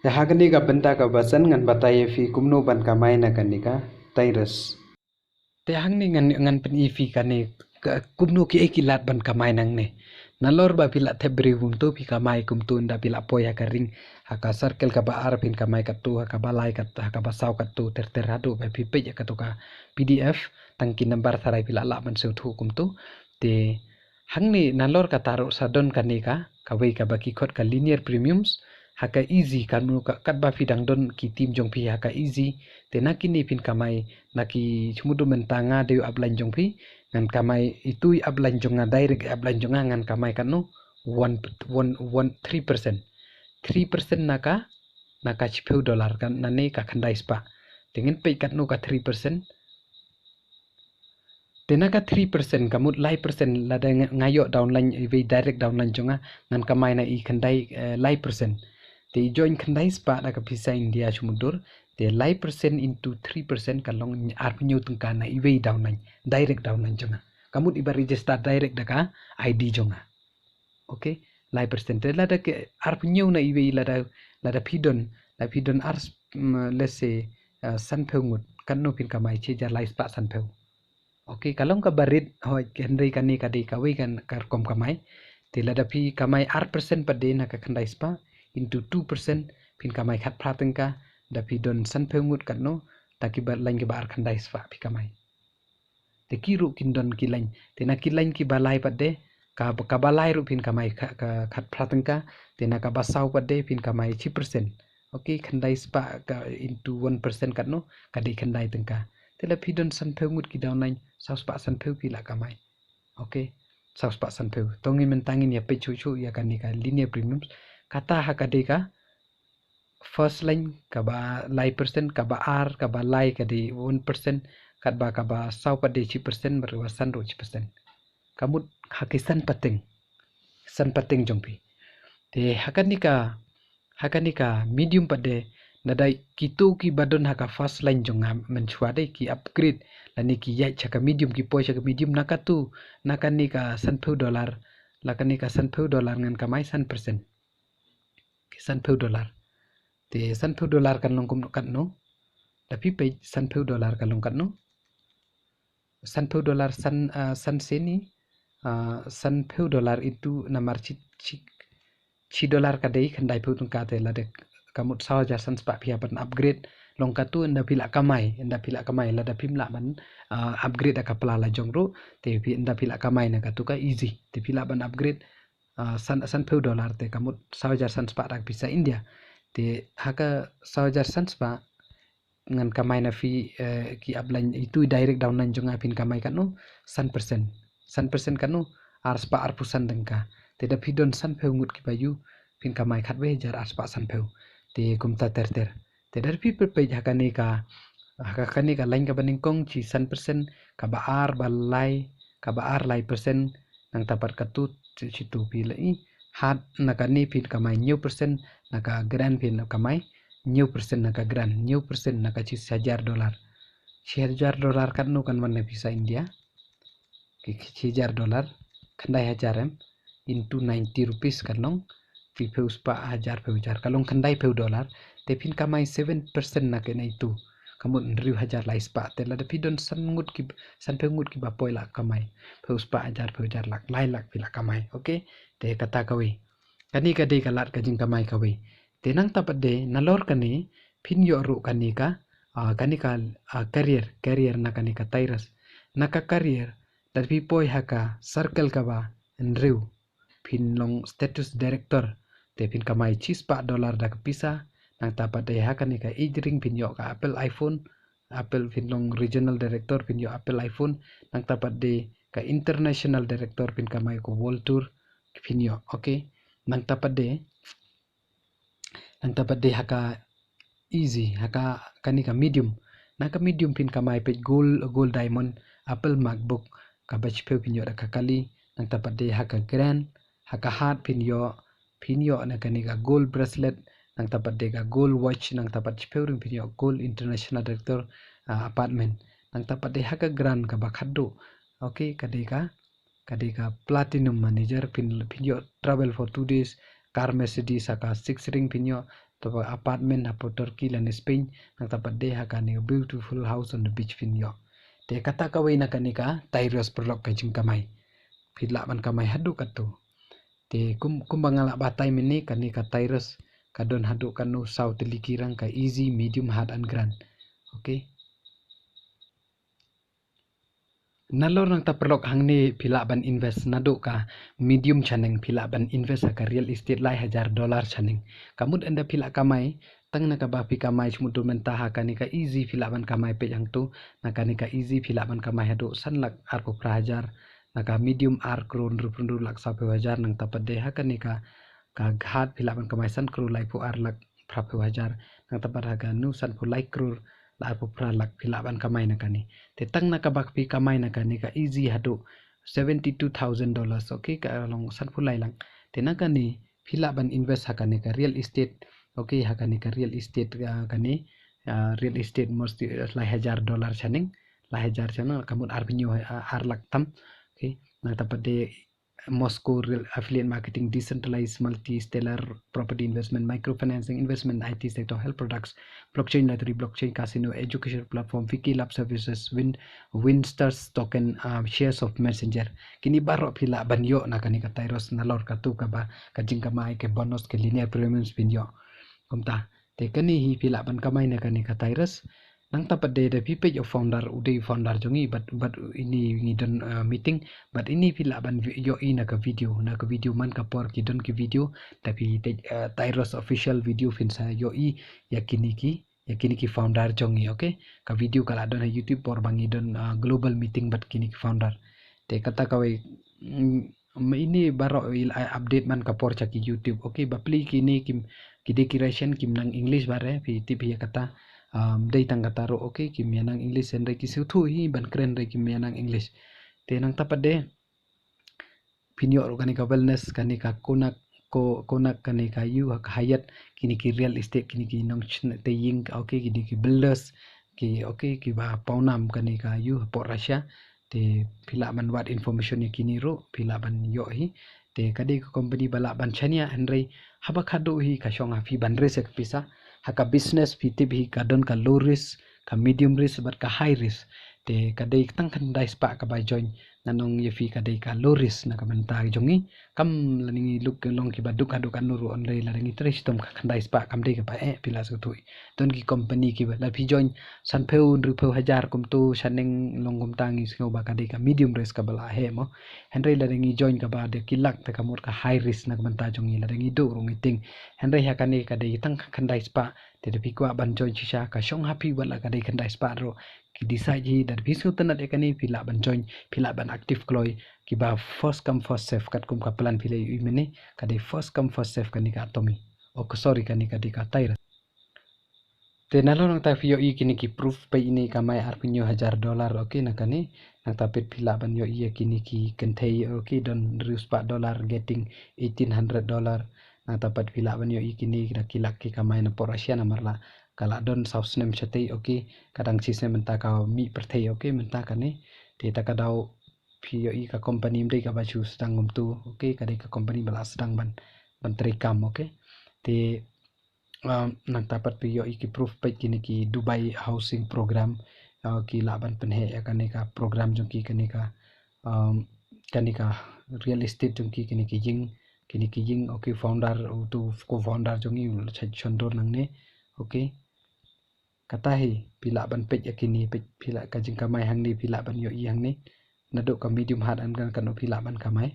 Ya hakani ka benta ka basan ngan bataye fi kumno ban ka mai na kanika tairas. Te hang ni ngan pen ifi kani kumno ki ekilat ban ka mai nang ne. Nalor ba pila te beri to pi ka mai kum tu nda pila poya ka ring haka circle ka ba ar pin ka mai ka tu haka ba lai ka haka ba sau ka tu ter hadu ba pi pe ka tu ka PDF tangki nambar sarai pila la ban seu thu kum tu te hang ni nalor ka taruh sadon kanika ka wei ka baki khot ka linear premiums haka easy kan mu ka kat ba fidang don ki tim jong pi haka easy te nakini pin kamai naki chumudu mentanga de ablan jong pi ngan kamai itu ablan jonga direct ablan jonga ngan kamai kanu 3% naka naka $10 kan nane ka khandai spa dengan pe katnu ka 3% tenaka 3% kamut lai persen lada ngayo downline we direct downline jonga ngan kamai na i khandai lai persen te join khandai spa na ka visa India chumudur te lai persen into 3% kalong ar nyu tungka na i we downline direct downline jonga kamut iba register direct daka ID jonga okay lai persen te lada ke ar nyu na i we lada pidon ar let's say san peungut kan no pin kamai che jar lai spa san peu okay, kalau ka barit hoi kendai kani kadi kawi kan karkom kamai tila dapi kamai R% pada na ka kandai spa into 2% pin kamai khat prateng ka dapi don san pengut kan no taki bar lain ke bar kandai spa pi kamai te kiru kindon kilain te na kilain ki balai pada ka balai ru pin kamai khat prateng ka te na ka basau pada pin kamai 3% okay kandai spa ka into 1% kan no kadi kandai tengka tela pidon san pengut ki downline saus pak san peu pila kamai okay saus pak san peu tongi mentangin ya pe cucu ya kan ka linear premiums kata hakade ka first line ka ba lai persen ka ba r ka ba lai ka di 1% ka ba sau pa di 1% berwasan 2% kamut hakisan san pating jongpi te hakanika medium pade nadai kitu ki badon haka first line jonga menchuade ki upgrade lani ki yai chaka medium ki poi chaka medium nakatu nakanika $100 lakanika $100 ngan kamai 1% ki $100 te $100 kan longkum kan no tapi pe $100 kan long kan no $100 san seni $100 itu namar ci dollar kadai khandai pu tung ka te la de kamut saw jar san spa pia ban upgrade long katu nda pila kamai la da pim la ban upgrade ka pala la jongro te pi nda pila kamai na katu ka easy te pila ban upgrade san $10 te kamut saw jar san spa rak bisa India te haka saw jar san spa ngan kamai na fi ki ablan itu direct downline jonga pin kamai kanu san persen kanu ar spa ar pusan dengka te da pidon san peungut ki bayu pin kamai khat we jar ar spa san peu te kumta ter te dar pi pe hakani ka lain ka baning kong ci san persen ka ba ar lai persen nang tapat katut ci tu pi lai hat nakani pin kamai new persen naka grand pin kamai new persen naka grand new persen naka ci $1,000 kan no kan man visa India ki $1,000 khandai hajarem into 90 rupees kan long fi peus pa hajar kalong khandai $10 te pin kamai 7% na ke itu kamun riu hajar lai spa te la de pidon san pengut ki ba poi la kamai peus pa hajar lak lai lak pila kamai okay te kata kawe kani ka de kalat ka jing kamai kawe te nang tapat de nalor kani pin yo ru kani ka career na kani ka tairas naka career dar pi poi haka circle ka ba enriu pin long status director te pin kamai $6 da pisa nang tapat de hakani ka ijring pin yo ka Apple pin long regional director pin yo Apple iPhone nang tapat de ka international director pin kamai ko world tour pin yo okay nang tapat de haka easy haka kani ka medium naka medium pin kamai pe gold diamond Apple MacBook ka bach pe pin yo da kakali nang tapat de haka grand haka hat pin yo na kani ka gold bracelet nang tapat de ka gold watch nang tapat chpeuring pin yo gold international director apartment nang tapat de haka grand ka bakhaddo okay kadeka platinum manager pin yo travel for 2 days car Mercedes haka 6 ring pin yo Tapa apartment hapo Turkey lan Spain nang tapat de hakani a beautiful house on the beach fin yo. Te kata kawai na kanika Tyrus perlok kajing kamai. Pila man kamai hadu katu. Te kumbangala batai mini kanika Tyrus kadon hadu kanu sau telikirang ka easy, medium, hard and grand. Okay. Nalor nang taperlok hang ni pila ban invest nado ka medium chaneng pila ban invest ka real estate lai $1,000 chaneng. Kamud anda pila kamai tang na ka ba pi kamai chmutu mentaha kanika easy pila ban kamai pe yang tu na kanika easy pila ban kamai hado sanlak arko prahajar na ka medium ar kron rupundu lak sape wajar nang tapat de ha kanika ka ghat pila ban kamai san kru lai pu ar lak prape wajar nang tapat ha ka nu san pu lai krur la pu pra lak pila ban kamai na kani. Te tang na ka bak pi kamai na kani ka easy hado $72,000 okay ka long san pulai lang te na kani pila ban invest ha kani ka real estate okay ha kani ka real estate kani real estate mesti lai $1,000 chaning lai 1,000 chana kamun arbinyo ar lak tam okay na tapat de Moscow Real Affiliate Marketing, Decentralized Multi-Stellar Property Investment, Microfinancing, Investment, IT Sector, Health Products, Blockchain Lottery, Blockchain Casino, Education Platform, Wiki Lab Services, Winstars Token, Shares of Messenger. Kini baro pila banyo na kani ka Tyrus na lor katu ka ba kajing kamay ke bonus ke linear premiums binyo. Kumta te kani hi pila ban kamay na kani ka Tyrus nang tapat de pipej of founder uday founder jongi but ini ngidon meeting but ini pila ban yo ina ka video man ka por kidon ki video tapi Tyrus official video fin sa yo i yakini ki founder jongi okay ka video kala don YouTube por bangidon global meeting but kini ki founder te kata kawai ini baro update man ka por chaki YouTube okay bapli kini kim kide kiration kim nang English bare pi tip ya kata day tangga taro okay kim yanang English and ki sutu hi ban keren re kim yanang English te nang tapat de pinyo kanika wellness kanika konak kanika yu hayat kini ki real estate kini ki nong te ying okay kini ki builders ki okay ki ba paunam kanika yu po Russia te pila ban wat information ni kini ro pila ban yo hi te kade ko company bala ban chania andre haba khado hi ka shong fi ban re se pisa haka business pitib hi kadon ka low risk ka medium risk but ka high risk te kadai tang kan dai spa ka ba join nanong ye fi kadai ka low risk na ka menta jongi kam laningi luk long ki baduk adu kan nuru on lai laningi tres tom ka kan dai spa kam dai ka ba pila su tui don ki company ki ba la fi join san peu ru peu hajar kum tu saneng long kum tangi singo ba kadai ka medium risk ka bala he mo henry laningi join ka ba de kilak te ka mur ka high risk na ka menta jongi laningi do rung iting henry hakane kadai tang kan dai spa te pi kwa ban join chisha ka shong happy wala kadai kan dai spa ro ki decide ji dar bisu tanat ekani pila ban join pila ban active kloy ki ba first come first serve kat kum ka plan pila yu mene kadai first come first serve kani ka atomi o sorry kani ka di ka Tyrus te nalo nang ta fio i kini ki proof pe ini kamai arpinyo $1,000 okay na kani nang tapit pila ban yo i kini ki kentei okay don reduce $4 getting $1,800 nang tapat pila ban yo i kini kilak ki kamai na porasya na marla kala don saus nem chatei okay kadang sisne menta ka mi perthei okay menta kani te ta kadau pio i ka company mdei ka baju sedang tu okay kadai ka company bala sedang ban terikam okay te nang tapat pio i ki proof pe kini ki Dubai housing program ki laban penhe ya kani ka program jong ki kani ka real estate jong ki kini ki jing okay founder tu ko founder jong i chondor nang ne okay katahi pila ban pej yakini pej pila kajing kamai hang ni pila ban yo i hang ni nadok ka medium hard an kan pila ban kamai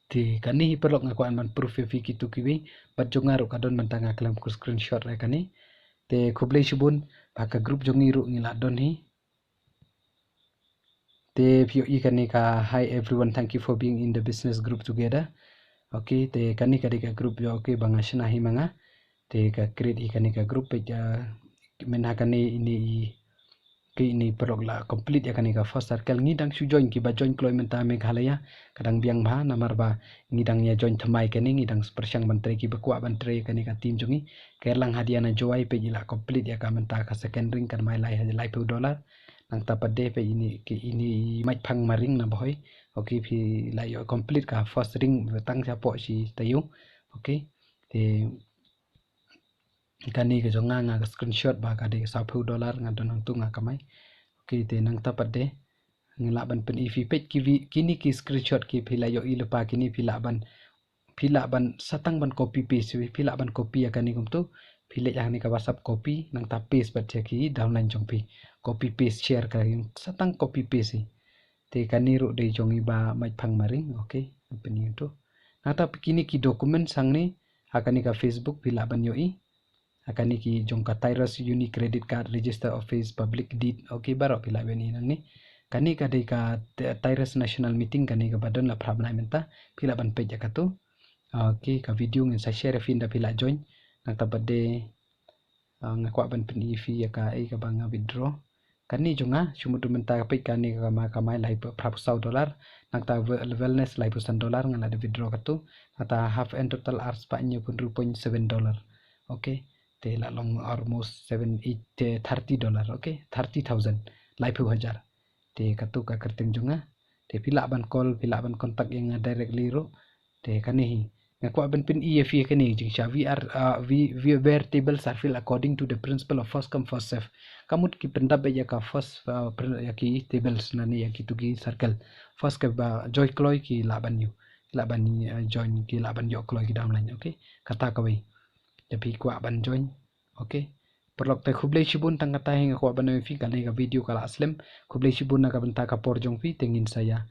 ti kani perlok ngaku an ban proof fi kitu kiwi bat jongaru kadon ban tanga klam ku screenshot re kani te khublei subun baka group jongi ru ngila don hi te pio i kani ka hi everyone thank you for being in the business group together okay te kani ka group yo okay bangashna hi manga te ka create ikan ka group page menakani ini perlok la complete ya ka first circle ngidang su join ki ba join kloy menta Meghalaya kadang biang ba namar ba ngidang ya join thamai kani ngidang persyang bantre ki bakwa bantre kani ka team jongi kerlang hadiana joai page la complete ya ka menta ka second ring kan mai lai $2 nang tapat de pe ini mai phang maring na boy okay phi la yo complete ka first ring tang sa po si tayu okay te kani ke jonga nga screenshot ba ka de $10 nga don nang tu nga kamai okay te nang tapat de ngela ban pen ifi page kini ki screenshot ki phila yo i lupa kini phila ban satang ban copy paste phila ban copy ya kani kum tu phile yang ni ka WhatsApp copy nang ta paste bat ki downline jong pi copy paste share ka satang copy paste te kani ru de jong i ba mai phang maring okay pen tu nata kini ki dokumen sang ni akani ka Facebook phila ban yo i akani ki jong ka Tyrus unique credit card register office public deed okay baro phila ben nang ni kani ka de ka Tyrus national meeting kani ka badon la phrab nai menta phila ban page ka tu okay ka video ngin sa share fin da phila join nang ta bade ngakwa ban pen ifi ya ka ka banga withdraw kani jonga sumudu menta ka page kani ka ma kamai lai phrab $100 nang ta wellness lai $100 ngala de withdraw ka tu ata half and total hours pa nyo pun $7 okay te la long almost $30 okay 30,000 lai 1000 te katu ka kerteng junga te pila ban call pila ban kontak yang directly ro te kani ngakwa ban pin EFE kani jing sha where tables are filled according to the principle of first come first serve kamut ki pendap ya ka first ya ki tables nani ya ki tugi circle first ke ba joy kloy ki laban join ki laban yo kloy ki downline okay kata kawai tapi kuat ban join okay perlok te khublei shibun tang kata hing kuat ban fi kali ka video kala aslam khublei shibun na ka benta ka por jong fi tengin saya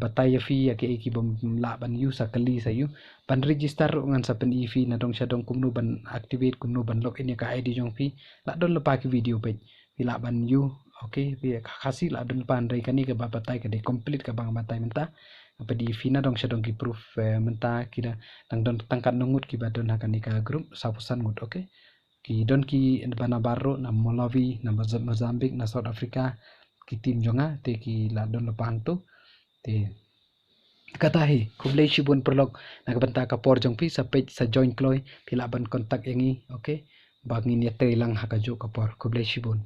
batai fi ya ke bom la ban yu sa kali sa yu ban register ngan sa pen fi na dong syadong kumnu ban activate kumnu ban login ya ka ID jong fi la don lepa ki video page la ban yu okay fi khasi la don pan dai kani ke batai ke de complete ka bang batai menta apa di fina dong syadong ki proof menta kira tang don tangkat nungut ki badon hakani ka group sapusan ngut okay ki don ki bana baro na Malawi na Mozambique na South Africa ki tim jonga te ki la don lepang tu te katahi kublei shibun perlok na benta ka por jong pi sa page sa join kloy pila ban kontak yangi okay bagin ya te lang hakajo ka por kublei shibun